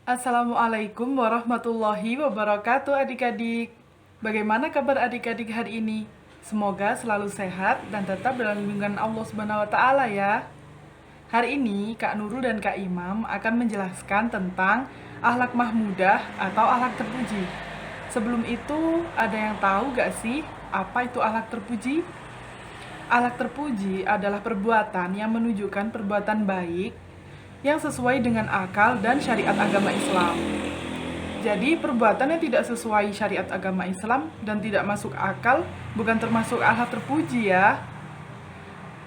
Assalamualaikum warahmatullahi wabarakatuh adik-adik. Bagaimana kabar adik-adik hari ini? Semoga selalu sehat dan tetap dalam lindungan Allah Subhanahu wa taala ya. Hari ini Kak Nurul dan Kak Imam akan menjelaskan tentang akhlak mahmudah atau akhlak terpuji. Sebelum itu, ada yang tahu gak sih apa itu akhlak terpuji? Akhlak terpuji adalah perbuatan yang menunjukkan perbuatan baik yang sesuai dengan akal dan syariat agama Islam. Jadi, perbuatan yang tidak sesuai syariat agama Islam dan tidak masuk akal bukan termasuk akhlak terpuji ya.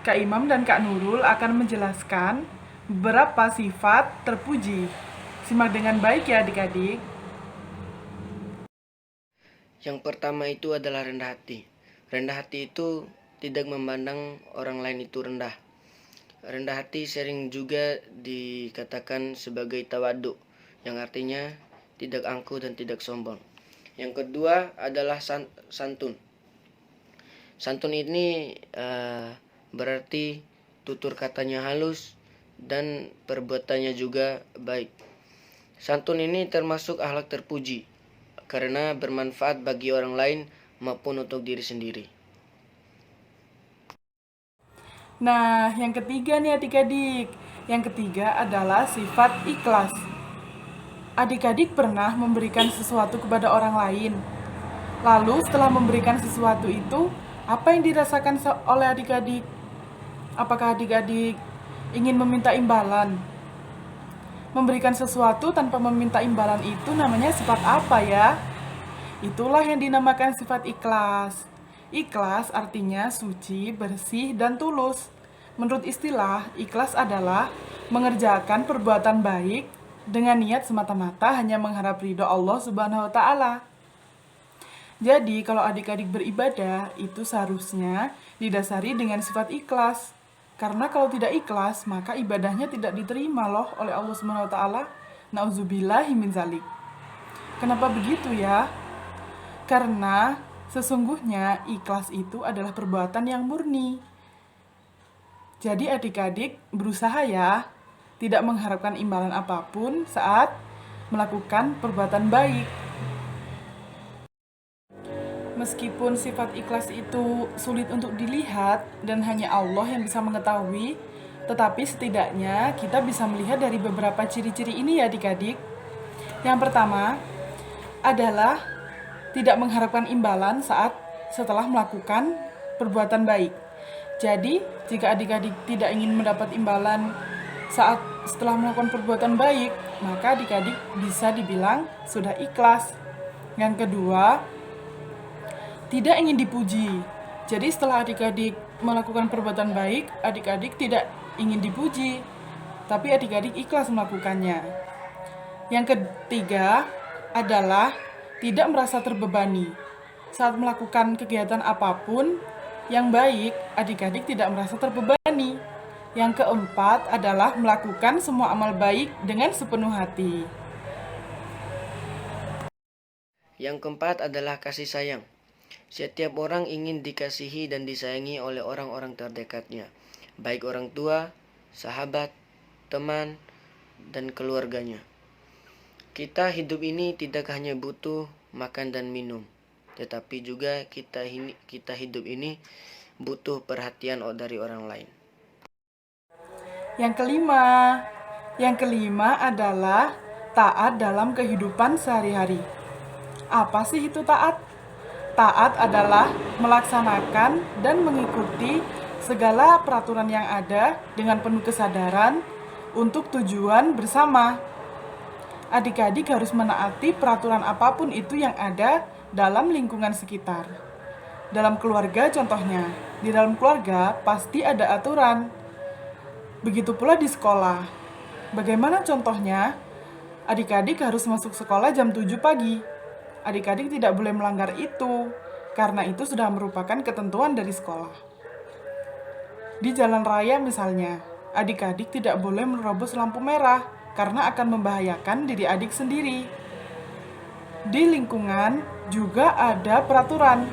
Kak Imam dan Kak Nurul akan menjelaskan beberapa sifat terpuji. Simak dengan baik ya adik-adik. Yang pertama itu adalah rendah hati. Rendah hati itu tidak memandang orang lain itu rendah. Rendah hati sering juga dikatakan sebagai tawadu, yang artinya tidak angkuh dan tidak sombong. Yang kedua adalah santun. Santun ini berarti tutur katanya halus dan perbuatannya juga baik. Santun ini termasuk akhlak terpuji karena bermanfaat bagi orang lain maupun untuk diri sendiri. Nah, yang ketiga nih adik-adik. Yang ketiga adalah sifat ikhlas. Adik-adik pernah memberikan sesuatu kepada orang lain. Lalu setelah memberikan sesuatu itu, apa yang dirasakan oleh adik-adik? Apakah adik-adik ingin meminta imbalan? Memberikan sesuatu tanpa meminta imbalan itu namanya sifat apa ya? Itulah yang dinamakan sifat ikhlas. Ikhlas artinya suci, bersih, dan tulus. Menurut istilah, ikhlas adalah mengerjakan perbuatan baik dengan niat semata-mata hanya mengharap ridho Allah Subhanahu wa taala. Jadi, kalau adik-adik beribadah, itu seharusnya didasari dengan sifat ikhlas. Karena kalau tidak ikhlas, maka ibadahnya tidak diterima loh oleh Allah Subhanahu wa taala. Nauzubillahi min zalik. Kenapa begitu ya? Karena sesungguhnya ikhlas itu adalah perbuatan yang murni. Jadi adik-adik berusaha ya, tidak mengharapkan imbalan apapun saat melakukan perbuatan baik. Meskipun sifat ikhlas itu sulit untuk dilihat dan hanya Allah yang bisa mengetahui, tetapi setidaknya kita bisa melihat dari beberapa ciri-ciri ini ya adik-adik. Yang pertama adalah tidak mengharapkan imbalan setelah melakukan perbuatan baik. Jadi, jika adik-adik tidak ingin mendapat imbalan setelah melakukan perbuatan baik, maka adik-adik bisa dibilang sudah ikhlas. Yang kedua, tidak ingin dipuji. Jadi, setelah adik-adik melakukan perbuatan baik, adik-adik tidak ingin dipuji, tapi adik-adik ikhlas melakukannya. Yang ketiga adalah tidak merasa terbebani. Saat melakukan kegiatan apapun yang baik, adik-adik tidak merasa terbebani. Yang keempat adalah melakukan semua amal baik dengan sepenuh hati. Yang keempat adalah kasih sayang. Setiap orang ingin dikasihi dan disayangi oleh orang-orang terdekatnya, baik orang tua, sahabat, teman, dan keluarganya. Kita hidup ini tidak hanya butuh makan dan minum, tetapi juga kita hidup ini butuh perhatian dari orang lain. Yang kelima adalah taat dalam kehidupan sehari-hari. Apa sih itu taat? Taat adalah melaksanakan dan mengikuti segala peraturan yang ada dengan penuh kesadaran untuk tujuan bersama. Adik-adik harus menaati peraturan apapun itu yang ada dalam lingkungan sekitar. Dalam keluarga contohnya, di dalam keluarga pasti ada aturan. Begitu pula di sekolah. Bagaimana contohnya? Adik-adik harus masuk sekolah jam 7 pagi. Adik-adik tidak boleh melanggar itu, karena itu sudah merupakan ketentuan dari sekolah. Di jalan raya misalnya, adik-adik tidak boleh menerobos lampu merah, karena akan membahayakan diri adik sendiri. Di lingkungan juga ada peraturan.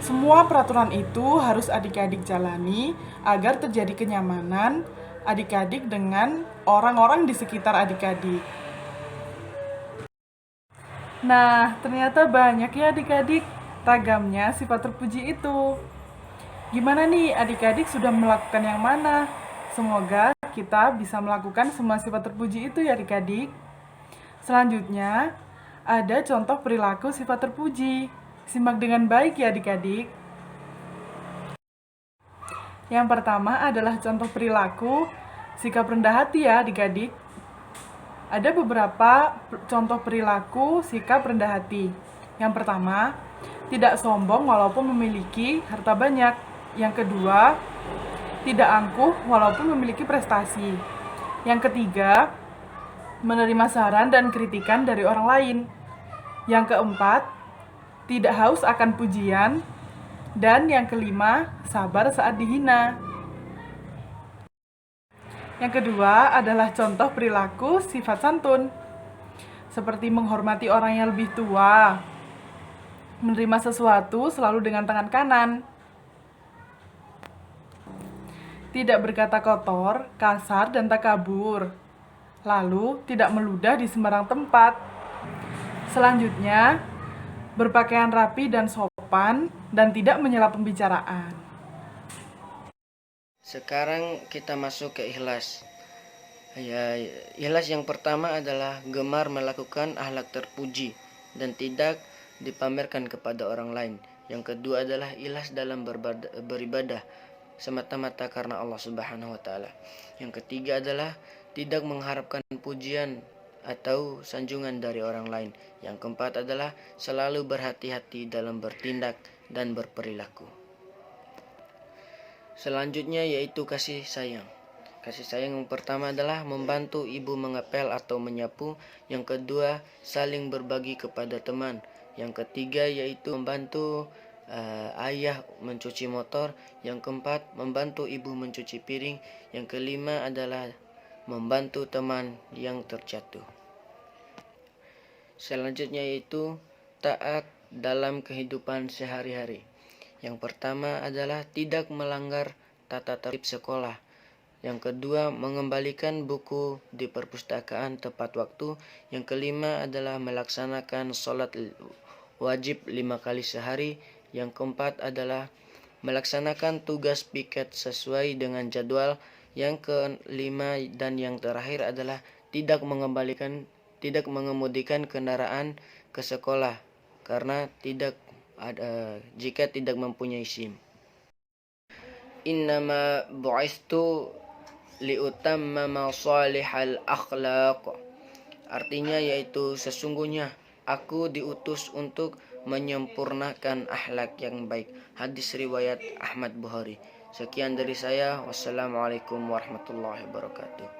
Semua peraturan itu harus adik-adik jalani agar terjadi kenyamanan adik-adik dengan orang-orang di sekitar adik-adik. Nah, ternyata banyak ya adik-adik ragamnya sifat terpuji itu. Gimana nih adik-adik sudah melakukan yang mana? Semoga kita bisa melakukan semua sifat terpuji itu ya adik-adik. Selanjutnya, ada contoh perilaku sifat terpuji. Simak dengan baik ya adik-adik. Yang pertama adalah contoh perilaku sikap rendah hati ya adik-adik. Ada beberapa contoh perilaku sikap rendah hati. Yang pertama, tidak sombong walaupun memiliki harta banyak. Yang kedua, tidak angkuh walaupun memiliki prestasi. Yang ketiga, menerima saran dan kritikan dari orang lain. Yang keempat, tidak haus akan pujian. Dan yang kelima, sabar saat dihina. Yang kedua adalah contoh perilaku sifat santun, seperti menghormati orang yang lebih tua, menerima sesuatu selalu dengan tangan kanan, tidak berkata kotor, kasar, dan takabur, lalu tidak meludah di sembarang tempat. Selanjutnya, berpakaian rapi dan sopan, dan tidak menyela pembicaraan. Sekarang kita masuk ke ikhlas. Ya, ikhlas yang pertama adalah gemar melakukan akhlak terpuji dan tidak dipamerkan kepada orang lain. Yang kedua adalah ikhlas dalam beribadah semata-mata karena Allah Subhanahu wa taala. Yang ketiga adalah tidak mengharapkan pujian atau sanjungan dari orang lain. Yang keempat adalah selalu berhati-hati dalam bertindak dan berperilaku. Selanjutnya yaitu kasih sayang. Kasih sayang yang pertama adalah membantu ibu mengepel atau menyapu. Yang kedua, saling berbagi kepada teman. Yang ketiga yaitu membantu ayah mencuci motor. Yang keempat, membantu ibu mencuci piring. Yang kelima adalah membantu teman yang terjatuh. Selanjutnya yaitu taat dalam kehidupan sehari-hari. Yang pertama adalah tidak melanggar tata tertib sekolah. Yang kedua, mengembalikan buku di perpustakaan tepat waktu. Yang kelima adalah melaksanakan sholat wajib 5 kali sehari. Yang keempat adalah melaksanakan tugas piket sesuai dengan jadwal. Yang kelima dan yang terakhir adalah tidak mengemudikan kendaraan ke sekolah karena jika tidak mempunyai SIM. Innama bu'istu liutammama salihal akhlaq. Artinya yaitu sesungguhnya aku diutus untuk menyempurnakan akhlak yang baik. Hadis riwayat Ahmad Bukhari. Sekian dari saya. Wassalamualaikum warahmatullahi wabarakatuh.